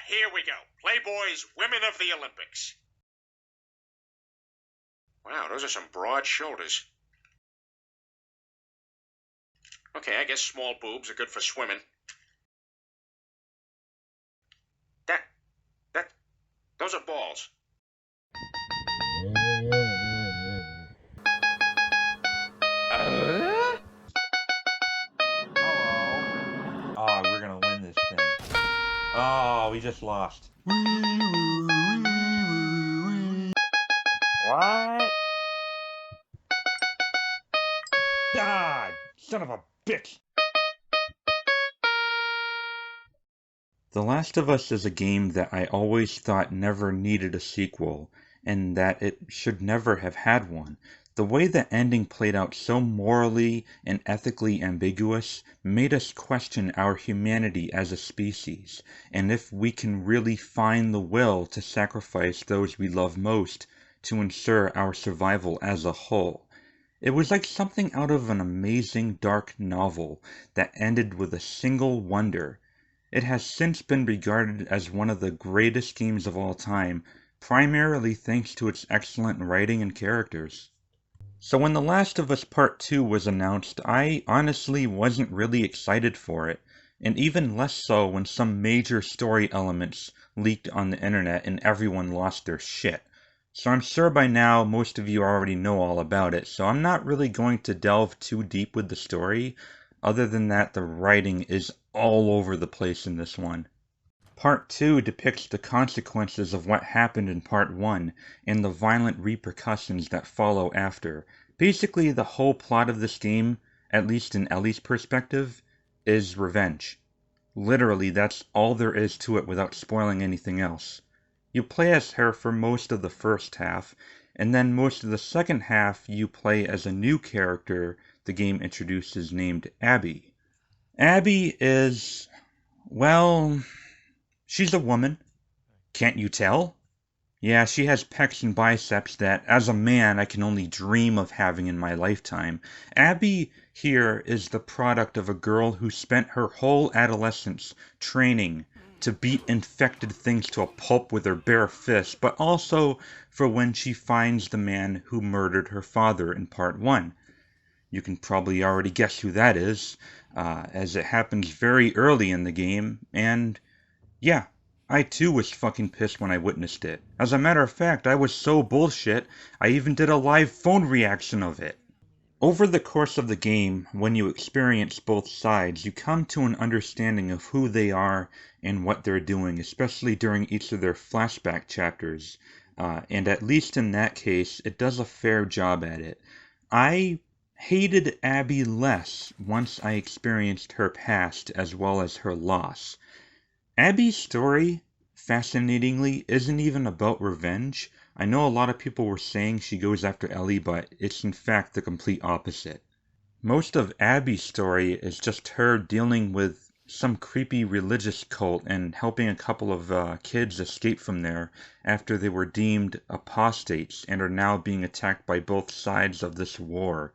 Here we go. Playboy's Women of the Olympics. Wow, those are some broad shoulders. Okay, I guess small boobs are good for swimming. Those are balls. Oh, we're gonna win this thing. Oh, we just lost. What? God, son of a bitch. The Last of Us is a game that I always thought never needed a sequel, and that it should never have had one. The way the ending played out so morally and ethically ambiguous made us question our humanity as a species, and if we can really find the will to sacrifice those we love most to ensure our survival as a whole. It was like something out of an amazing dark novel that ended with a single wonder. It has since been regarded as one of the greatest games of all time, primarily thanks to its excellent writing and characters. So when The Last of Us Part 2 was announced, I honestly wasn't really excited for it, and even less so when some major story elements leaked on the internet and everyone lost their shit. So I'm sure by now most of you already know all about it, so I'm not really going to delve too deep with the story, other than that the writing is all over the place in this one. Part 2 depicts the consequences of what happened in Part 1 and the violent repercussions that follow after. Basically, the whole plot of this game, at least in Ellie's perspective, is revenge. Literally, that's all there is to it without spoiling anything else. You play as her for most of the first half, and then most of the second half you play as a new character the game introduces named Abby. Abby is, well, she's a woman. Can't you tell? Yeah, she has pecs and biceps that, as a man, I can only dream of having in my lifetime. Abby here is the product of a girl who spent her whole adolescence training to beat infected things to a pulp with her bare fists, but also for when she finds the man who murdered her father in Part 1. You can probably already guess who that is, as it happens very early in the game, and yeah, I too was fucking pissed when I witnessed it. As a matter of fact, I was so bullshit, I even did a live phone reaction of it. Over the course of the game, when you experience both sides, you come to an understanding of who they are and what they're doing, especially during each of their flashback chapters. And at least in that case, it does a fair job at it. I hated Abby less once I experienced her past as well as her loss. Abby's story, fascinatingly, isn't even about revenge. I know a lot of people were saying she goes after Ellie, but it's in fact the complete opposite. Most of Abby's story is just her dealing with some creepy religious cult and helping a couple of kids escape from there after they were deemed apostates and are now being attacked by both sides of this war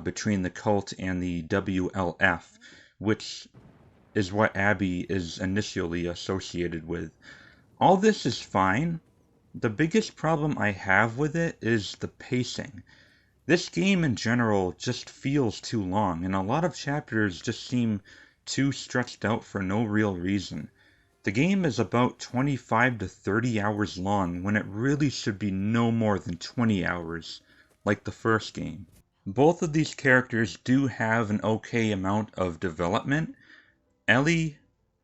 between the cult and the WLF, which is what Abby is initially associated with. All this is fine. The biggest problem I have with it is the pacing. This game in general just feels too long, and a lot of chapters just seem too stretched out for no real reason. The game is about 25 to 30 hours long when it really should be no more than 20 hours, like the first game. Both of these characters do have an okay amount of development. Ellie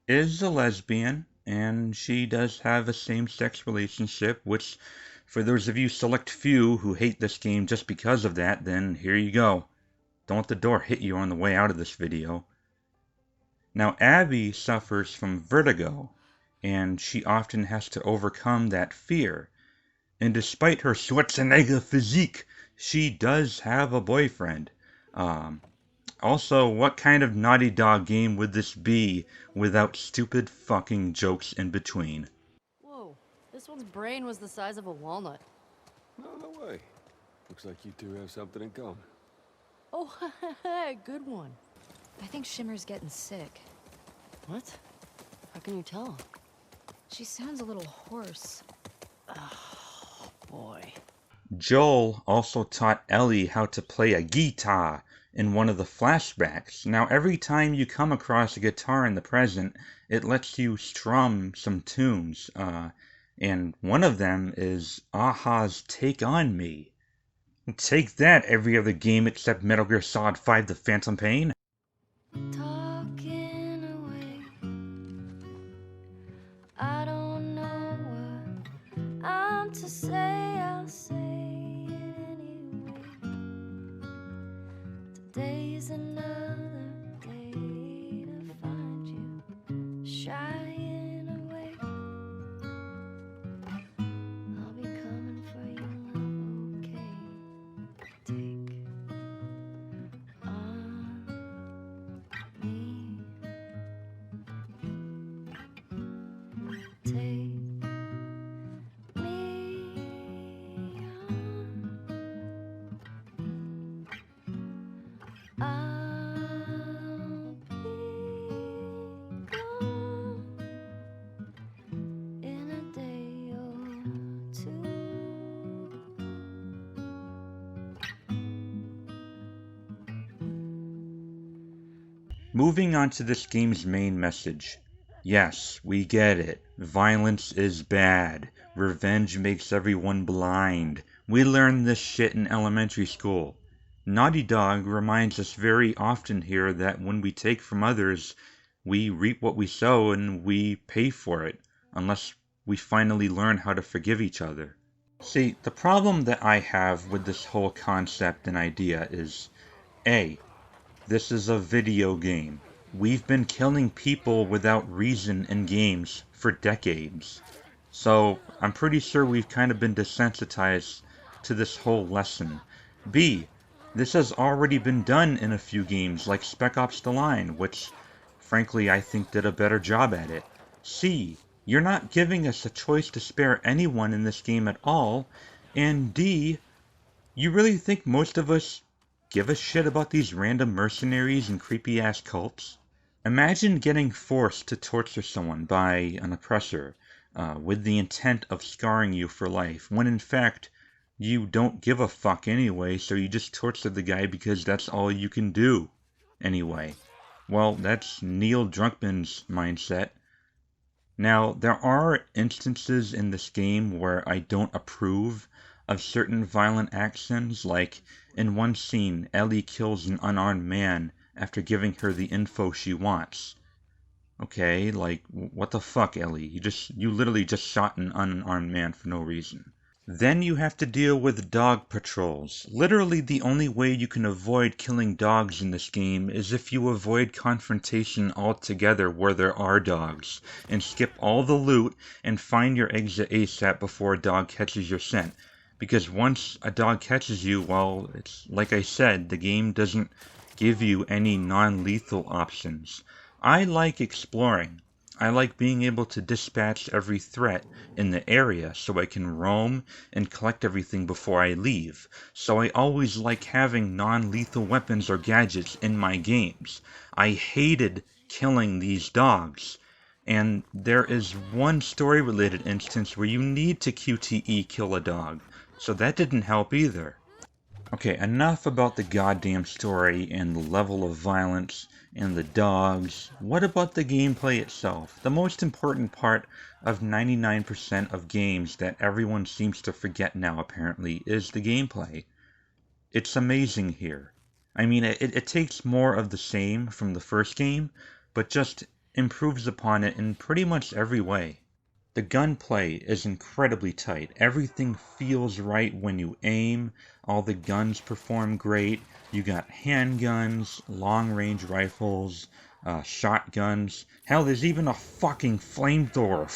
is a lesbian, and she does have a same-sex relationship, which, for those of you select few who hate this game just because of that, then here you go. Don't let the door hit you on the way out of this video. Now, Abby suffers from vertigo, and she often has to overcome that fear. And despite her Schwarzenegger physique, she does have a boyfriend. Also, what kind of Naughty Dog game would this be without stupid fucking jokes in between? Whoa, this one's brain was the size of a walnut. No way. Looks like you two have something in common. Oh, good one. I think Shimmer's getting sick. What? How can you tell? She sounds a little hoarse. Oh, boy. Joel also taught Ellie how to play a guitar in one of the flashbacks. Now, every time you come across a guitar in the present, it lets you strum some tunes. And one of them is Aha's Take On Me. Take that, every other game except Metal Gear Solid 5 The Phantom Pain. Talking away. I don't know what I'm to say. I'll say it anyway. Today's another day to find you shying away. I'll be coming for you, love, okay? Take on me. Take me on. I'll be gone in a day or two. Moving on to this game's main message. Yes, we get it. Violence is bad. Revenge makes everyone blind. We learned this shit in elementary school. Naughty Dog reminds us very often here that when we take from others, we reap what we sow and we pay for it, unless we finally learn how to forgive each other. See, the problem that I have with this whole concept and idea is, A, this is a video game. We've been killing people without reason in games for decades. So I'm pretty sure we've kind of been desensitized to this whole lesson. B, this has already been done in a few games like Spec Ops The Line, which frankly I think did a better job at it. C, you're not giving us a choice to spare anyone in this game at all. And D, you really think most of us give a shit about these random mercenaries and creepy ass cults? Imagine getting forced to torture someone by an oppressor with the intent of scarring you for life, when in fact you don't give a fuck anyway, so you just torture the guy because that's all you can do anyway. Well, that's Neil Druckmann's mindset. Now, there are instances in this game where I don't approve of certain violent actions, like in one scene, Ellie kills an unarmed man after giving her the info she wants. Okay, like, what the fuck, Ellie? You literally just shot an unarmed man for no reason. Then you have to deal with dog patrols. Literally the only way you can avoid killing dogs in this game is if you avoid confrontation altogether where there are dogs, and skip all the loot and find your exit ASAP before a dog catches your scent. Because once a dog catches you, well, it's like I said, the game doesn't give you any non-lethal options. I like exploring. I like being able to dispatch every threat in the area so I can roam and collect everything before I leave. So I always like having non-lethal weapons or gadgets in my games. I hated killing these dogs. And there is one story-related instance where you need to QTE kill a dog. So that didn't help either. Okay, enough about the goddamn story and the level of violence and the dogs. What about the gameplay itself? The most important part of 99% of games that everyone seems to forget now, apparently, is the gameplay. It's amazing here. I mean, it takes more of the same from the first game, but just improves upon it in pretty much every way. The gunplay is incredibly tight. Everything feels right when you aim. All the guns perform great. You got handguns, long-range rifles, shotguns. Hell, there's even a fucking flamethrower.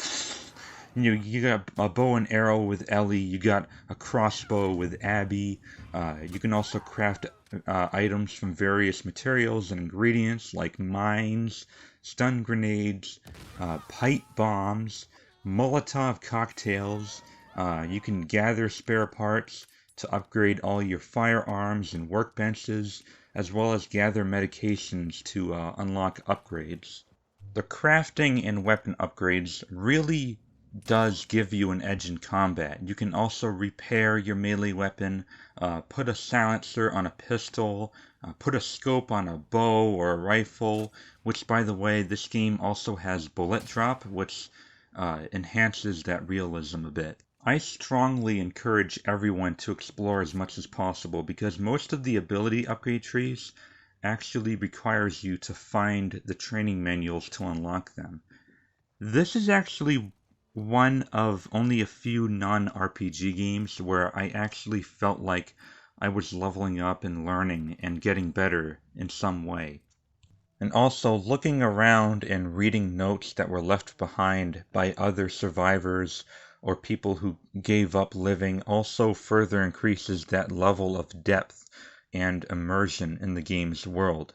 You got a bow and arrow with Ellie. You got a crossbow with Abby. You can also craft items from various materials and ingredients like mines, stun grenades, pipe bombs, Molotov cocktails. You can gather spare parts to upgrade all your firearms and workbenches, as well as gather medications to unlock upgrades. The crafting and weapon upgrades really does give you an edge in combat. You can also repair your melee weapon, put a silencer on a pistol, put a scope on a bow or a rifle, which, by the way, this game also has bullet drop, which enhances that realism a bit. I strongly encourage everyone to explore as much as possible because most of the ability upgrade trees actually requires you to find the training manuals to unlock them. This is actually one of only a few non-RPG games where I actually felt like I was leveling up and learning and getting better in some way. And also, looking around and reading notes that were left behind by other survivors or people who gave up living also further increases that level of depth and immersion in the game's world.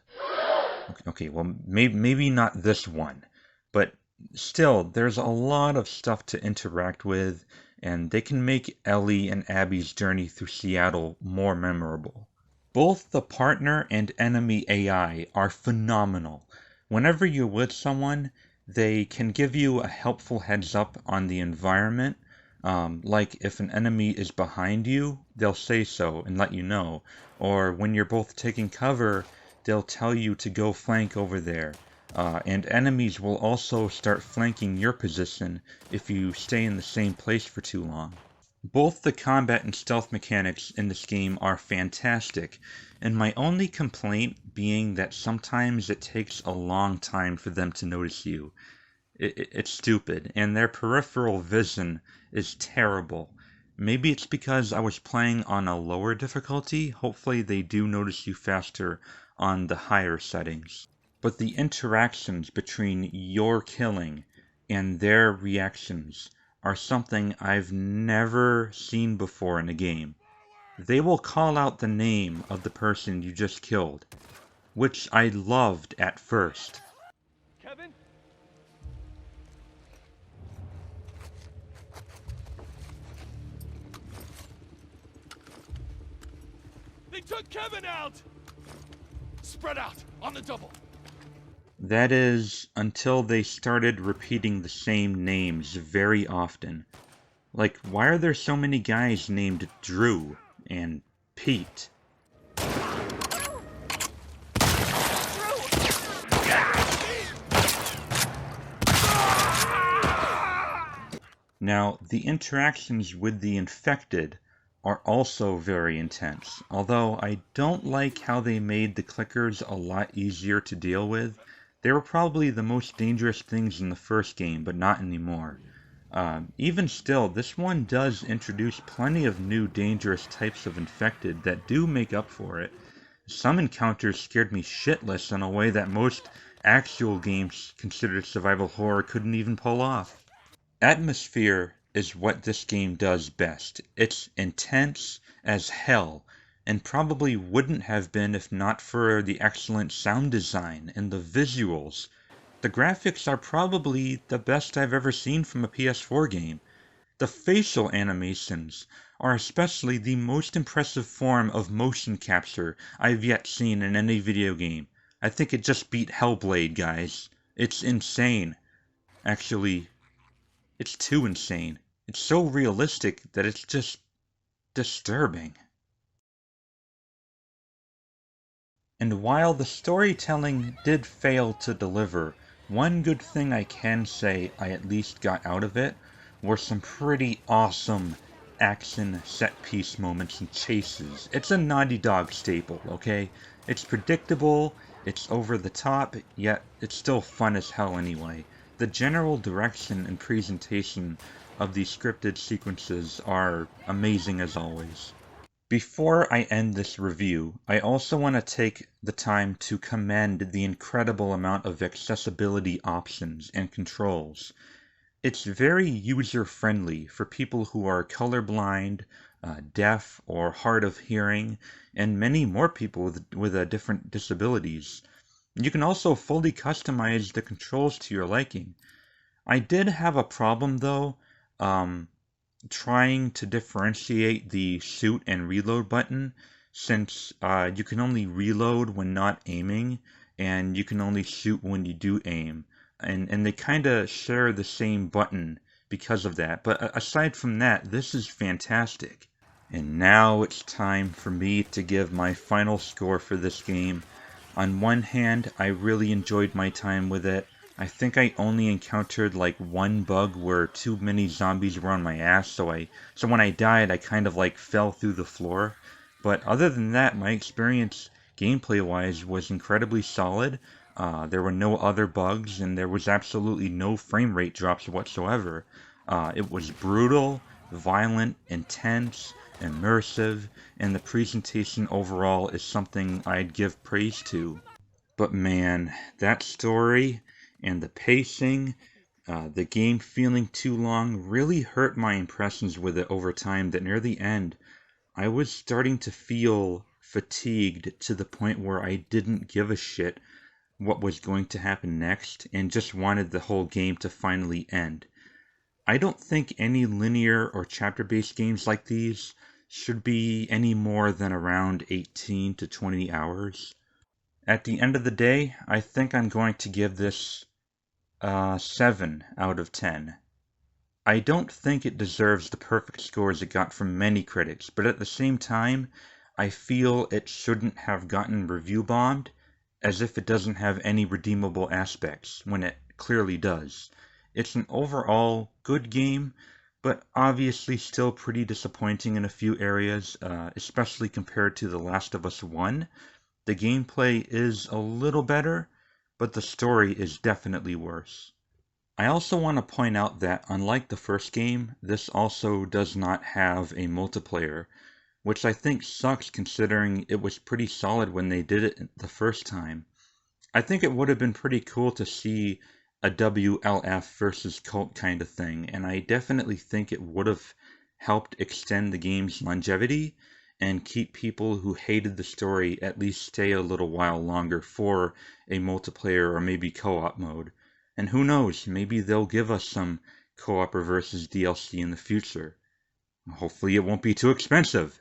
Okay, well, maybe not this one, but still, there's a lot of stuff to interact with, and they can make Ellie and Abby's journey through Seattle more memorable. Both the partner and enemy AI are phenomenal. Whenever you're with someone, they can give you a helpful heads up on the environment. Like if an enemy is behind you, they'll say so and let you know. Or when you're both taking cover, they'll tell you to go flank over there. And enemies will also start flanking your position if you stay in the same place for too long. Both the combat and stealth mechanics in this game are fantastic, and my only complaint being that sometimes it takes a long time for them to notice you. It's stupid, and their peripheral vision is terrible. Maybe it's because I was playing on a lower difficulty. Hopefully they do notice you faster on the higher settings. But the interactions between your killing and their reactions are something I've never seen before in a game. They will call out the name of the person you just killed, which I loved at first. Kevin? They took Kevin out! Spread out, on the double. That is, until they started repeating the same names very often. Like, why are there so many guys named Drew and Pete? Now, the interactions with the infected are also very intense, although I don't like how they made the clickers a lot easier to deal with. They were probably the most dangerous things in the first game, but not anymore. Even still, this one does introduce plenty of new dangerous types of infected that do make up for it. Some encounters scared me shitless in a way that most actual games considered survival horror couldn't even pull off. Atmosphere is what this game does best. It's intense as hell, and probably wouldn't have been if not for the excellent sound design and the visuals. The graphics are probably the best I've ever seen from a PS4 game. The facial animations are especially the most impressive form of motion capture I've yet seen in any video game. I think it just beat Hellblade, guys. It's insane. Actually, it's too insane. It's so realistic that it's just disturbing. And while the storytelling did fail to deliver, one good thing I can say I at least got out of it were some pretty awesome action set-piece moments and chases. It's a Naughty Dog staple, okay? It's predictable, it's over the top, yet it's still fun as hell anyway. The general direction and presentation of these scripted sequences are amazing as always. Before I end this review, I also want to take the time to commend the incredible amount of accessibility options and controls. It's very user-friendly for people who are colorblind, deaf, or hard of hearing, and many more people with different disabilities. You can also fully customize the controls to your liking. I did have a problem though, trying to differentiate the shoot and reload button, since you can only reload when not aiming, and you can only shoot when you do aim. And they kinda share the same button because of that. But aside from that, this is fantastic. And now it's time for me to give my final score for this game. On one hand, I really enjoyed my time with it. I think I only encountered like one bug where too many zombies were on my ass, so when I died, I kind of like fell through the floor. But other than that, my experience gameplay-wise was incredibly solid. There were no other bugs, and there was absolutely no frame rate drops whatsoever. It was brutal, violent, intense, immersive, and the presentation overall is something I'd give praise to. But man, that story and the pacing, the game feeling too long really hurt my impressions with it over time that near the end, I was starting to feel fatigued to the point where I didn't give a shit what was going to happen next and just wanted the whole game to finally end. I don't think any linear or chapter-based games like these should be any more than around 18 to 20 hours. At the end of the day, I think I'm going to give this 7 out of 10. I don't think it deserves the perfect scores it got from many critics, but at the same time, I feel it shouldn't have gotten review bombed, as if it doesn't have any redeemable aspects, when it clearly does. It's an overall good game, but obviously still pretty disappointing in a few areas, especially compared to The Last of Us 1. The gameplay is a little better, but the story is definitely worse. I also want to point out that unlike the first game, this also does not have a multiplayer, which I think sucks considering it was pretty solid when they did it the first time. I think it would have been pretty cool to see a WLF versus cult kind of thing, and I definitely think it would have helped extend the game's longevity and keep people who hated the story at least stay a little while longer for a multiplayer or maybe co-op mode. And who knows, maybe they'll give us some co-op or versus DLC in the future. Hopefully it won't be too expensive.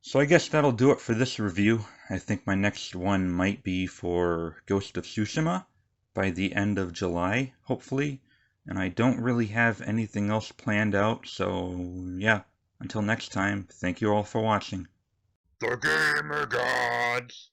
So I guess that'll do it for this review. I think my next one might be for Ghost of Tsushima by the end of July, hopefully. And I don't really have anything else planned out, so yeah. Until next time, thank you all for watching. The Gamer Gods!